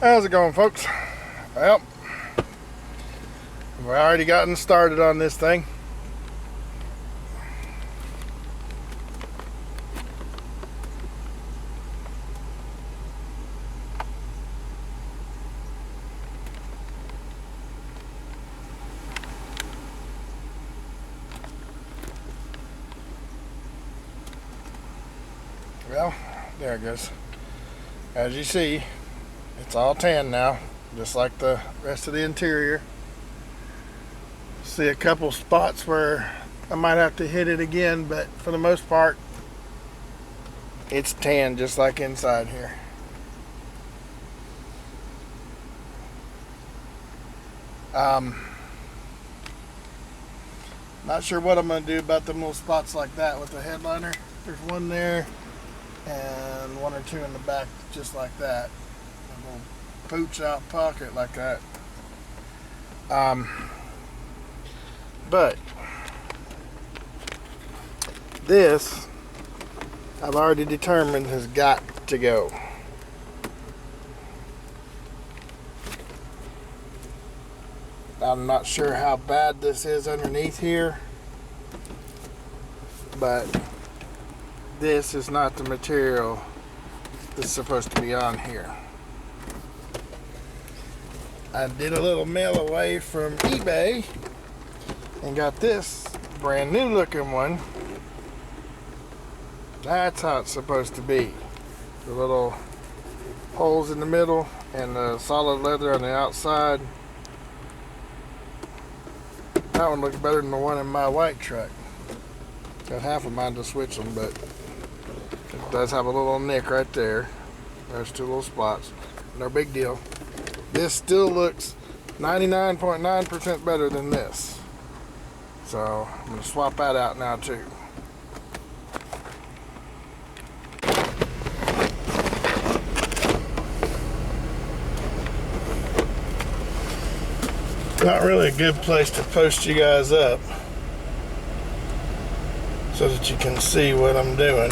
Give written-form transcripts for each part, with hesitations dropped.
How's it going, folks? Well, we've already gotten started on this thing. Well, there it goes. As you see, it's all tan now, just like the rest of the interior. See a couple spots where I might have to hit it again, but for the most part, it's tan just like inside here. Not sure what I'm going to do about them little spots like that with the headliner. There's one there and one or two in the back just like that. A little pooch out pocket like that. But this I've already determined has got to go. I'm not sure how bad this is underneath here, but this is not the material that's supposed to be on here. I did a little mail away from eBay and got this brand new looking one. That's how it's supposed to be. The little holes in the middle and the solid leather on the outside. That one looks better than the one in my white truck. Got half of mine to switch them, but it does have a little nick right there. There's two little spots. No big deal. This still looks 99.9% better than this. So I'm going to swap that out now too. Not really a good place to post you guys up so that you can see what I'm doing.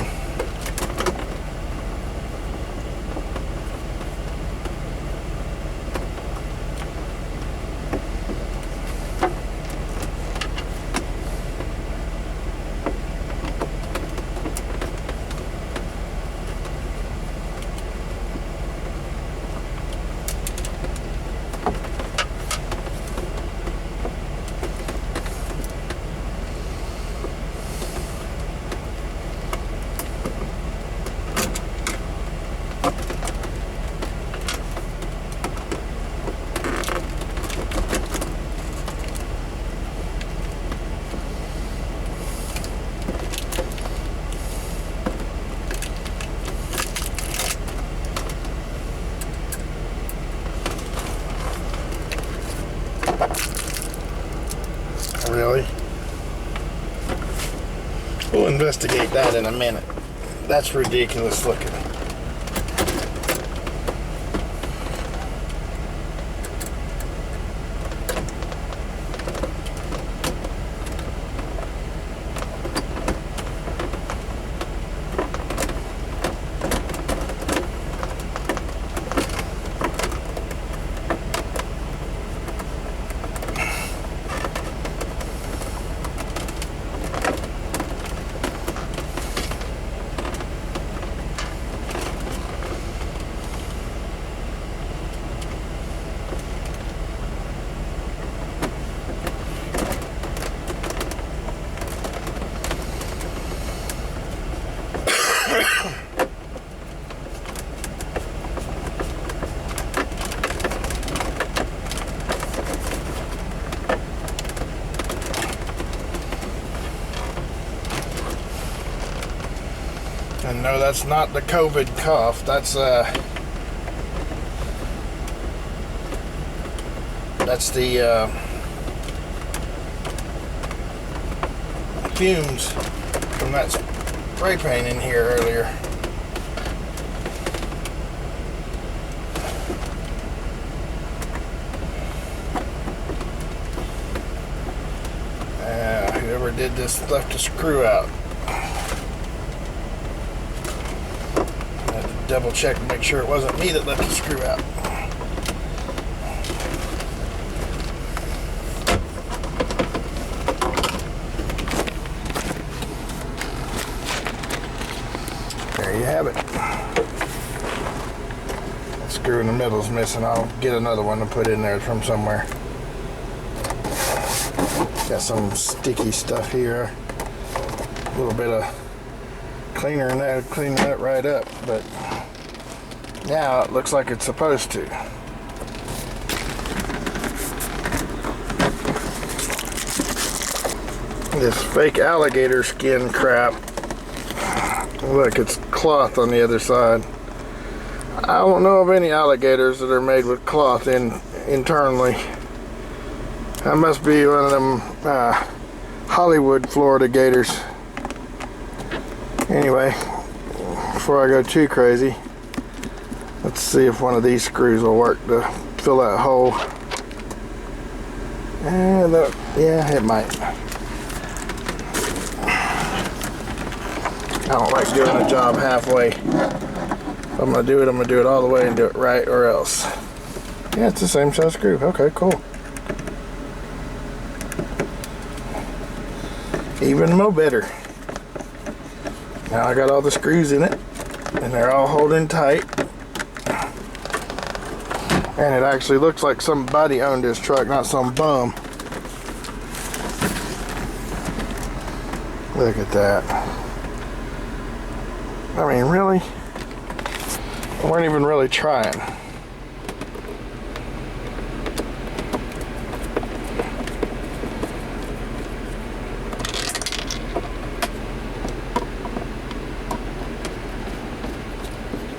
Really? We'll investigate that in a minute. That's ridiculous looking. And no, that's not the COVID cough. That's the fumes from that spray paint in here earlier. Whoever did this left a screw out. Double check and make sure it wasn't me that left the screw out. middle's missing. I'll get another one to put in there from somewhere. Got some sticky stuff here. A little bit of cleaner and that would clean that right up, but now it looks like it's supposed to. This fake alligator skin crap. Look, it's cloth on the other side. I don't know of any alligators that are made with cloth internally. That must be one of them Hollywood Florida gators. Anyway, before I go too crazy, let's see if one of these screws will work to fill that hole. Yeah, it might. I don't like doing a job halfway. If I'm gonna do it, I'm gonna do it all the way and do it right, or else. Yeah, it's the same size screw. Okay, cool. Even more better. Now I got all the screws in it, and they're all holding tight. And it actually looks like somebody owned this truck, not some bum. Look at that. I mean, really? We weren't even really trying.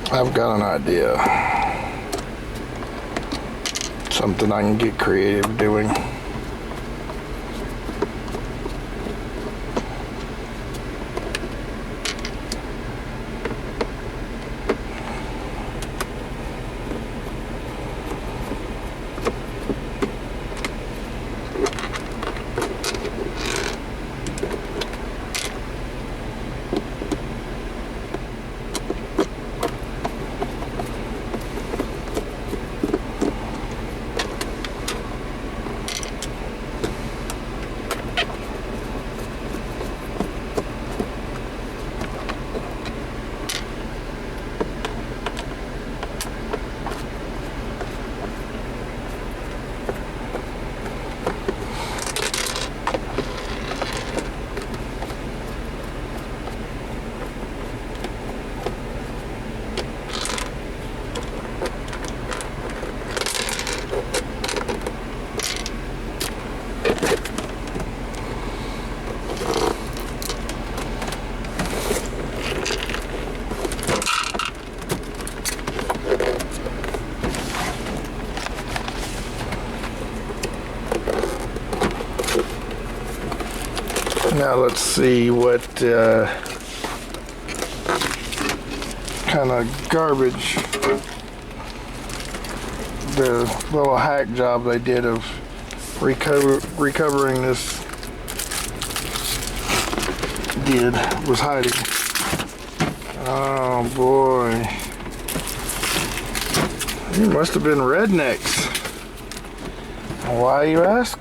I've got an idea. Something I can get creative doing. Now let's see what kind of garbage the little hack job they did of recovering this was hiding. Oh boy. You must have been rednecks. Why, you ask?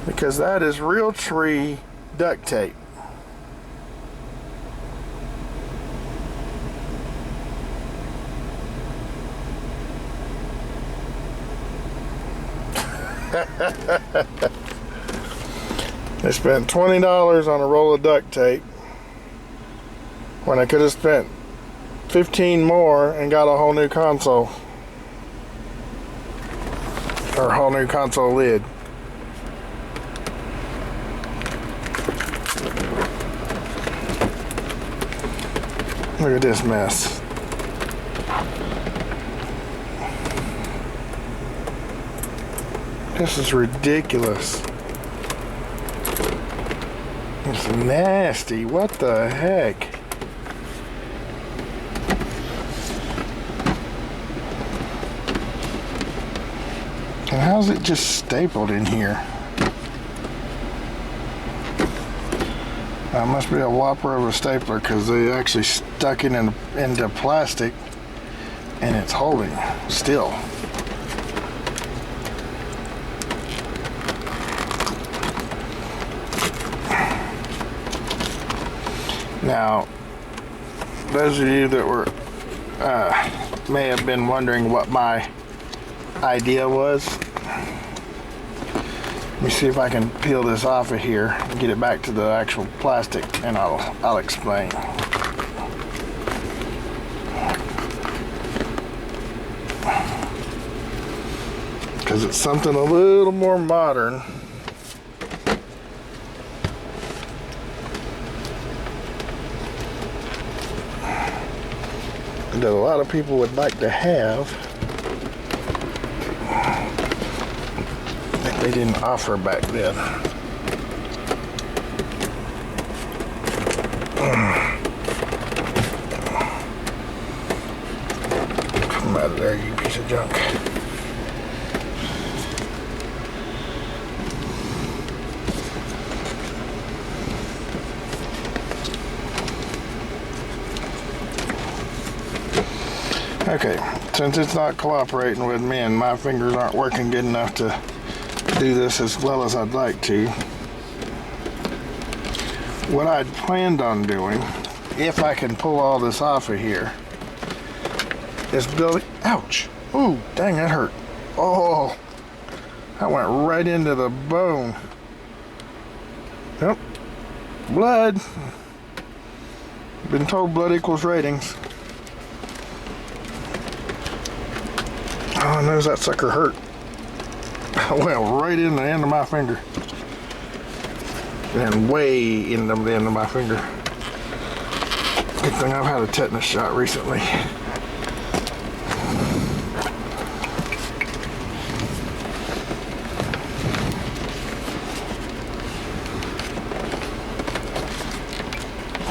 Because that is real tree duct tape. They spent $20 on a roll of duct tape when I could have spent 15 more and got a whole new console. Or a whole new console lid. Look at this mess. This is ridiculous. It's nasty. What the heck? And how's it just stapled in here? That must be a whopper of a stapler, because they actually stuck it into plastic and it's holding still. Now, those of you that were may have been wondering what my idea was. Let me see if I can peel this off of here and get it back to the actual plastic, and I'll explain. Because it's something a little more modern. That a lot of people would like to have that they didn't offer back then. Come out of there, you piece of junk. Okay, since it's not cooperating with me and my fingers aren't working good enough to do this as well as I'd like to, what I'd planned on doing, if I can pull all this off of here, is building, ouch, ooh, dang, that hurt. Oh, that went right into the bone. Yep, blood. Been told blood equals ratings. Oh, knows that sucker hurt. I went right in the end of my finger. And way in the end of my finger. Good thing I've had a tetanus shot recently.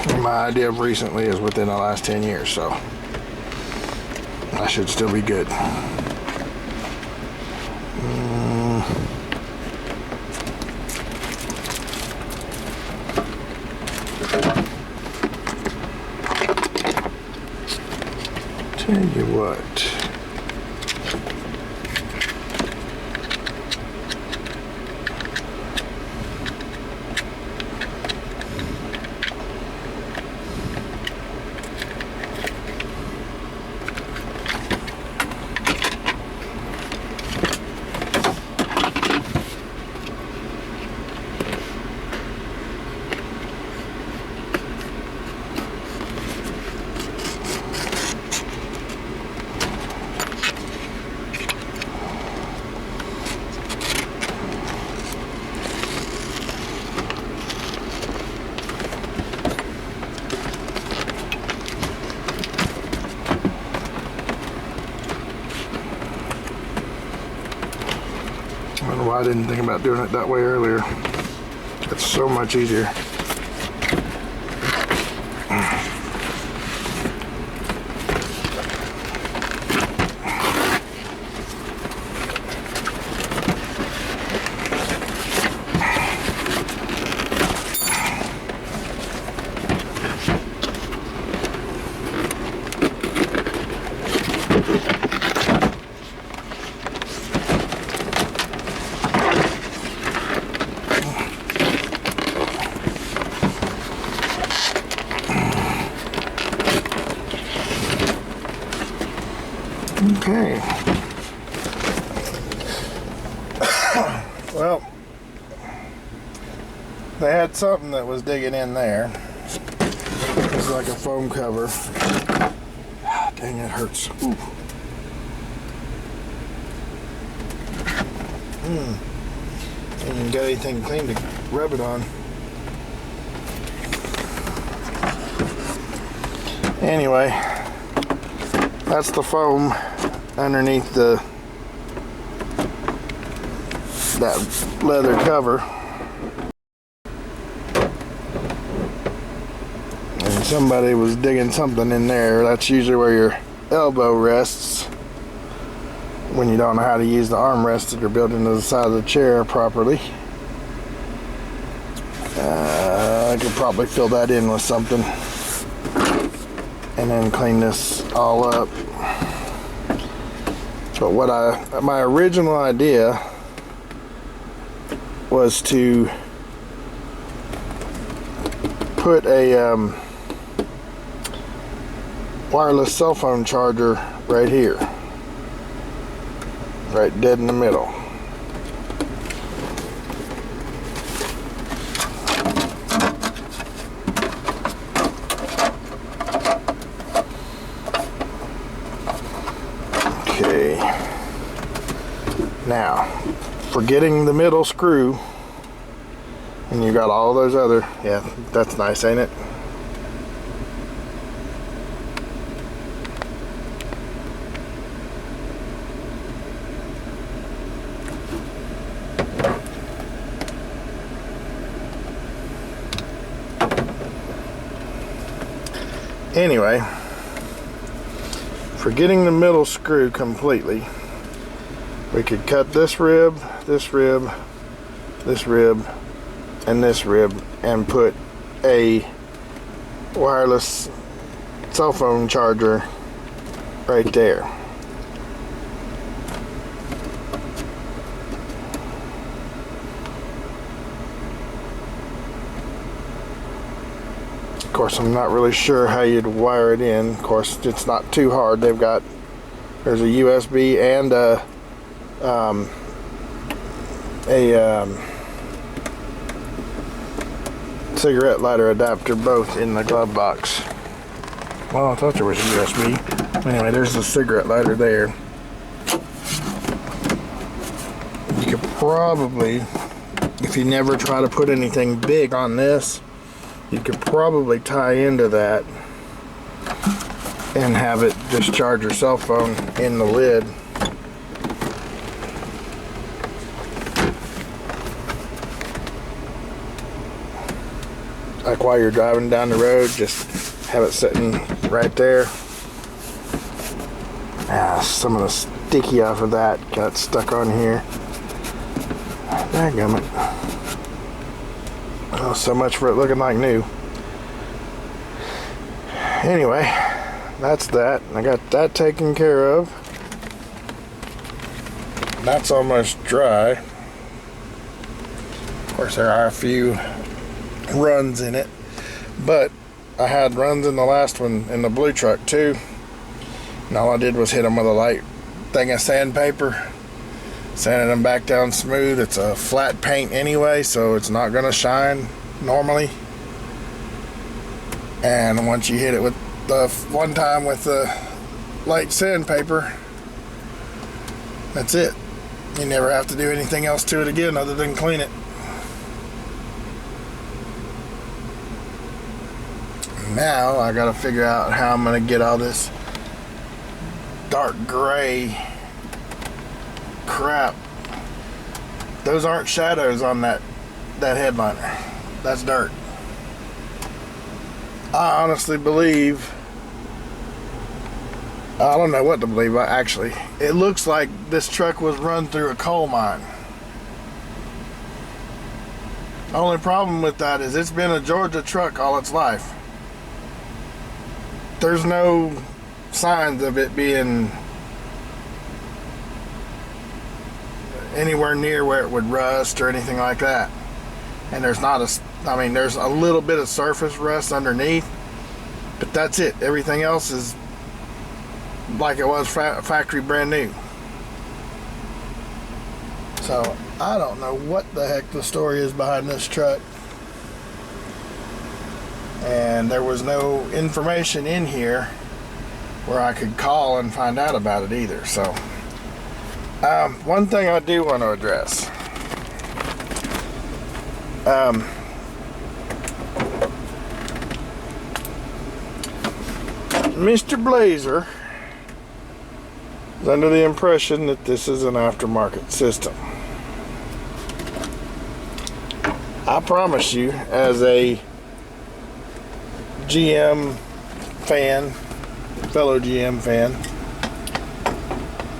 And my idea of recently is within the last 10 years, so I should still be good. Tell you what. I don't know why I didn't think about doing it that way earlier. It's so much easier. Okay. Well, they had something that was digging in there. It's like a foam cover. Dang, it hurts. Ooh. And you got anything clean to rub it on. Anyway, that's the foam underneath that leather cover. And somebody was digging something in there. That's usually where your elbow rests when you don't know how to use the armrests that are built into the side of the chair properly. I could probably fill that in with something and then clean this all up. But my original idea was to put a wireless cell phone charger right here, right dead in the middle. Okay, now forgetting the middle screw, and you got all those other, yeah, that's nice, ain't it? Anyway, forgetting the middle screw completely, we could cut this rib, this rib, this rib, and this rib, and put a wireless cell phone charger right there. Of course, I'm not really sure how you'd wire it in. Of course, it's not too hard. There's a USB and a cigarette lighter adapter, both in the glove box. Well, I thought there was a USB. Anyway, there's the cigarette lighter there. You could probably, if you never try to put anything big on this, you could probably tie into that and have it just charge your cell phone in the lid. Like while you're driving down the road, just have it sitting right there. Some of the sticky off of that got stuck on here. Dadgummit. Oh, so much for it looking like new. Anyway, that's that. I got that taken care of. That's almost dry. Of course, there are a few runs in it, but I had runs in the last one in the blue truck too, and all I did was hit them with a light thing of sandpaper, sanding them back down smooth. It's a flat paint anyway, so it's not gonna shine normally, and once you hit it with the one time with the light sandpaper, that's it. You never have to do anything else to it again other than clean it. Now I gotta figure out how I'm gonna get all this dark gray crap. Those aren't shadows on that headliner. That's dirt. I honestly believe, I don't know what to believe. Actually, it looks like this truck was run through a coal mine. The only problem with that is it's been a Georgia truck all its life. There's no signs of it being anywhere near where it would rust or anything like that. And there's not there's a little bit of surface rust underneath, but that's it. Everything else is like it was factory brand new. So I don't know what the heck the story is behind this truck. And there was no information in here where I could call and find out about it either. So one thing I do want to address, Mr. Blazer is under the impression that this is an aftermarket system. I promise you, as a GM fan, fellow GM fan,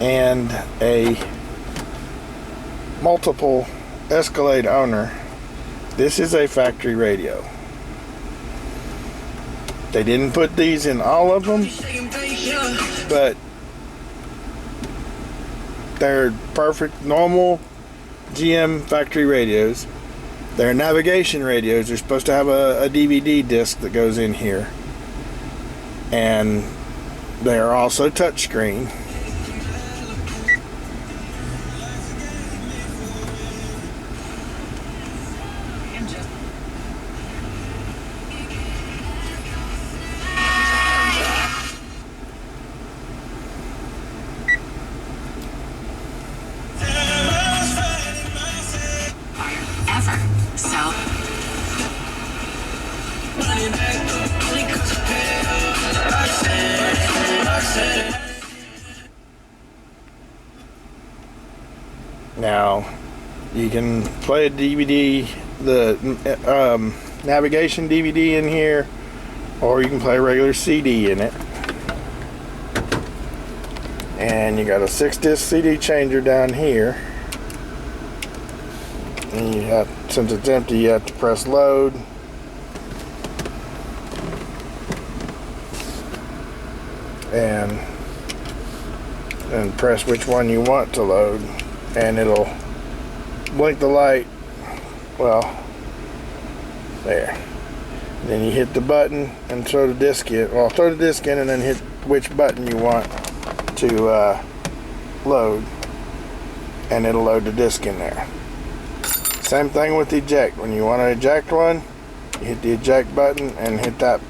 and a multiple Escalade owner, this is a factory radio. They didn't put these in all of them, but they're perfect normal GM factory radios. They're navigation radios. They're supposed to have a DVD disc that goes in here, and They are also touchscreen. Now, you can play a DVD, the navigation DVD in here, or you can play a regular CD in it. And you got a 6-disc CD changer down here. And you have, since it's empty, you have to press load. And press which one you want to load. And it'll blink the light, well, there. Then you hit the button and throw the disc in. Well, throw the disc in and then hit which button you want to load, and it'll load the disc in there. Same thing with eject. When you want to eject one, you hit the eject button and hit that,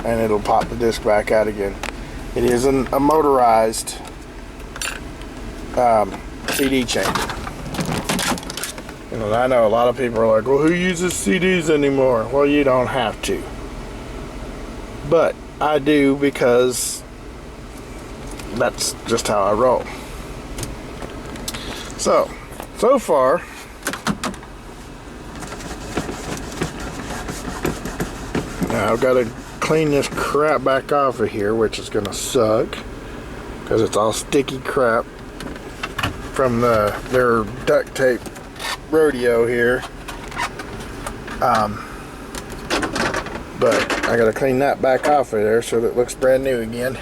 and it'll pop the disc back out again. It is a motorized CD changer. You know, I know a lot of people are like, well, who uses CDs anymore? Well, you don't have to. But I do, because that's just how I roll. So far, now I've got to clean this crap back off of here, which is going to suck, because it's all sticky crap from their duct tape rodeo here. But I gotta clean that back off of there so that it looks brand new again.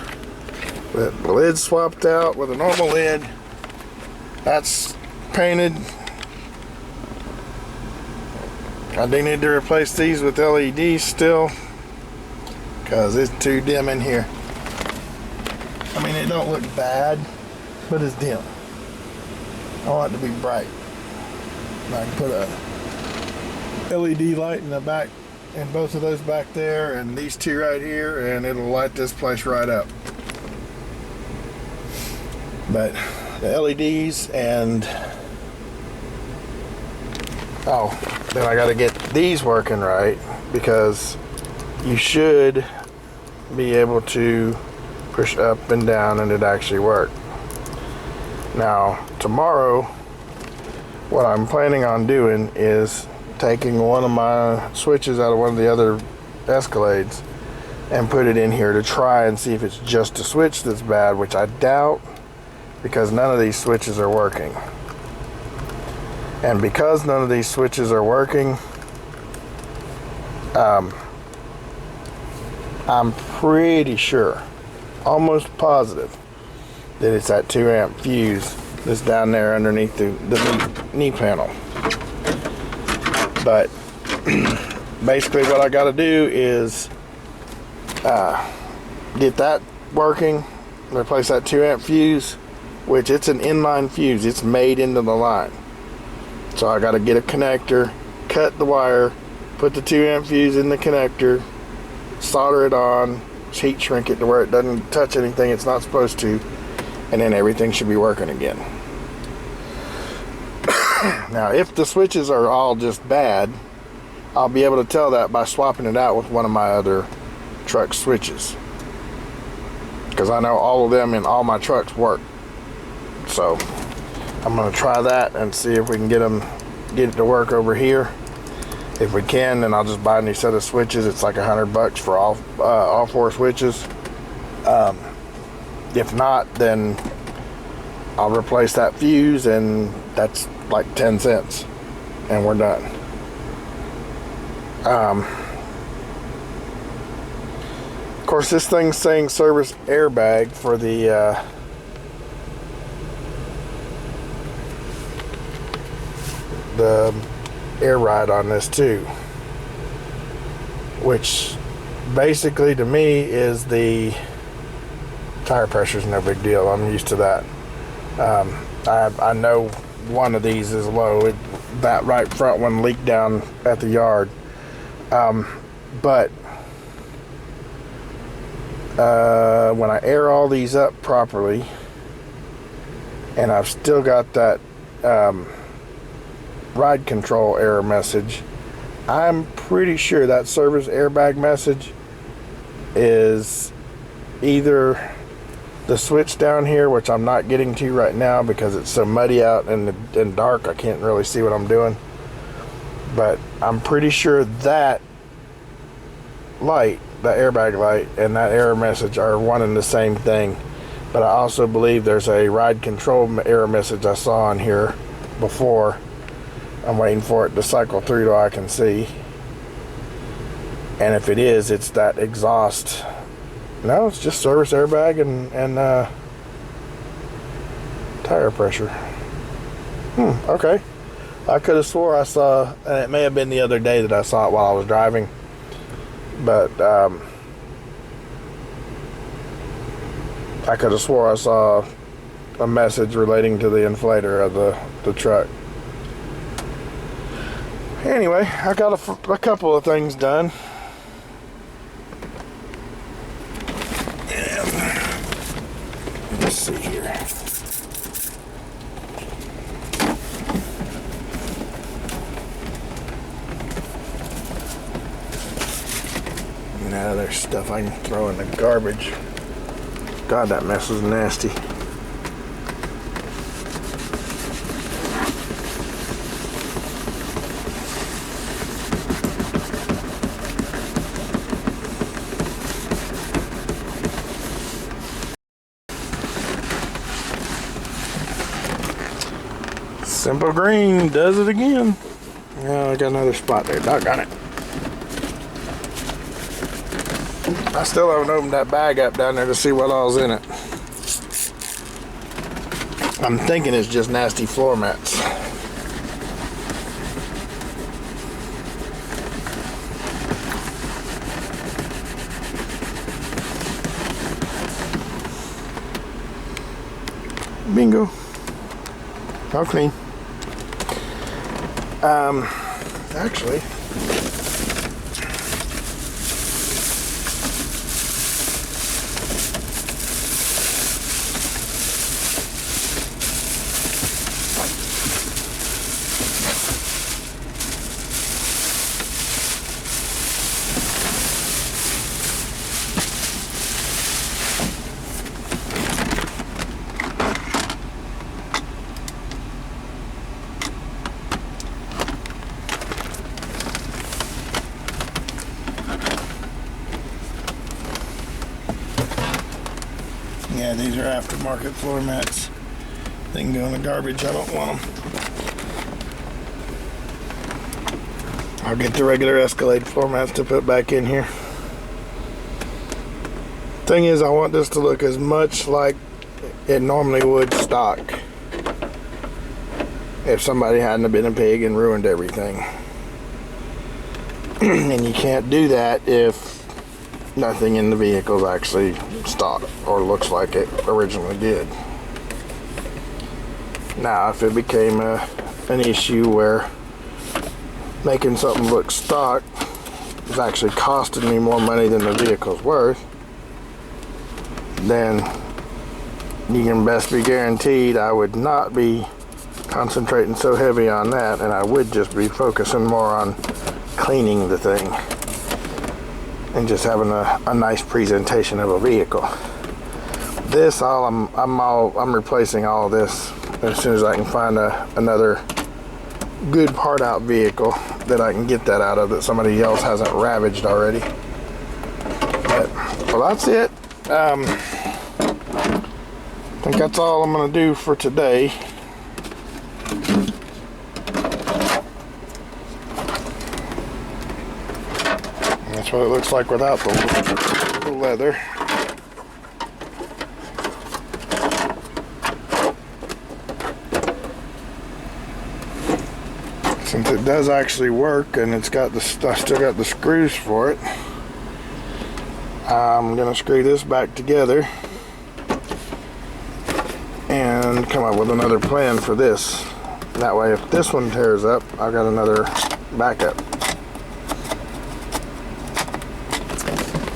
The lid swapped out with a normal lid. That's painted. I do need to replace these with LEDs still, because it's too dim in here. I mean, it don't look bad, but it's dim. I want it to be bright. I can put a LED light in the back, and both of those back there, and these two right here, and it'll light this place right up. But the LEDs, and then I got to get these working right, because you should be able to push up and down and it actually work. Now tomorrow, what I'm planning on doing is taking one of my switches out of one of the other Escalades and put it in here to try and see if it's just a switch that's bad, which I doubt, because none of these switches are working. And because none of these switches are working, I'm pretty sure, almost positive, that it's that 2 amp fuse that's down there underneath the knee panel. But basically what I got to do is get that working, replace that 2 amp fuse, which it's an inline fuse. It's made into the line. So I got to get a connector, cut the wire, put the 2 amp fuse in the connector, solder it on, heat shrink it to where it doesn't touch anything it's not supposed to, and then everything should be working again. Now, if the switches are all just bad, I'll be able to tell that by swapping it out with one of my other truck switches, because I know all of them in all my trucks work. So I'm going to try that and see if we can get it to work over here. If we can, then I'll just buy a new set of switches. It's like $100 for all 4 switches. If not, then I'll replace that fuse, and that's like 10 cents, and we're done. Of course, this thing's saying service airbag for the air ride on this too, which basically to me is the Tire pressure is no big deal. I'm used to that. I know one of these is low. That right front one leaked down at the yard. But when I air all these up properly, and I've still got that ride control error message, I'm pretty sure that service airbag message is either the switch down here, which I'm not getting to right now because it's so muddy out and dark, I can't really see what I'm doing. But I'm pretty sure that light, the airbag light, and that error message are one and the same thing. But I also believe there's a ride control error message I saw on here before. I'm waiting for it to cycle through so I can see. And if it is, it's that exhaust. No, it's just service airbag and tire pressure. Okay. I could have swore I saw, and it may have been the other day that I saw it while I was driving. But I could have swore I saw a message relating to the inflator of the truck. Anyway, I got a couple of things done. And let's see here. Now there's stuff I can throw in the garbage. God, that mess is nasty. Simple Green does it again. Yeah, I got another spot there. Doggone it. I still haven't opened that bag up down there to see what all's in it. I'm thinking it's just nasty floor mats. Bingo. How clean. Actually, yeah, these are aftermarket floor mats. They can go in the garbage. I don't want them. I'll get the regular Escalade floor mats to put back in here. Thing is, I want this to look as much like it normally would stock if somebody hadn't have been a pig and ruined everything. And you can't do that if nothing in the vehicle is actually stock or looks like it originally did. Now, if it became an issue where making something look stock is actually costing me more money than the vehicle's worth, then you can best be guaranteed I would not be concentrating so heavy on that, and I would just be focusing more on cleaning the thing and just having a nice presentation of a vehicle. This, I'm replacing all of this as soon as I can find another good part out vehicle that I can get that out of that somebody else hasn't ravaged already. But, well, that's it. I think that's all I'm going to do for today. That's what it looks like without the leather. Since it does actually work and it's got I still got the screws for it, I'm gonna screw this back together and come up with another plan for this. That way, if this one tears up, I've got another backup.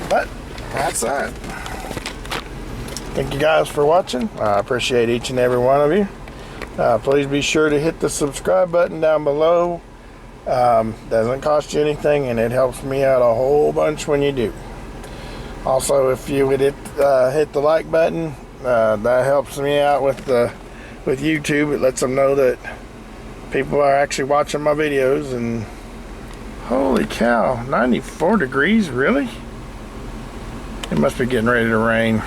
But that's that. Thank you guys for watching. I appreciate each and every one of you. Please be sure to hit the subscribe button down below. Doesn't cost you anything, and it helps me out a whole bunch when you do. Also, if you would hit the like button, that helps me out with YouTube. It lets them know that people are actually watching my videos. And holy cow, 94 degrees, really? It must be getting ready to rain.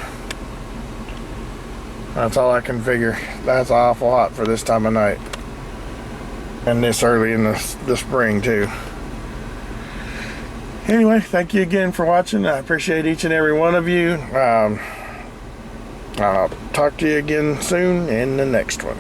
That's all I can figure. That's awful hot for this time of night, and this early in the spring too. Anyway, thank you again for watching. I appreciate each and every one of you. I'll talk to you again soon in the next one.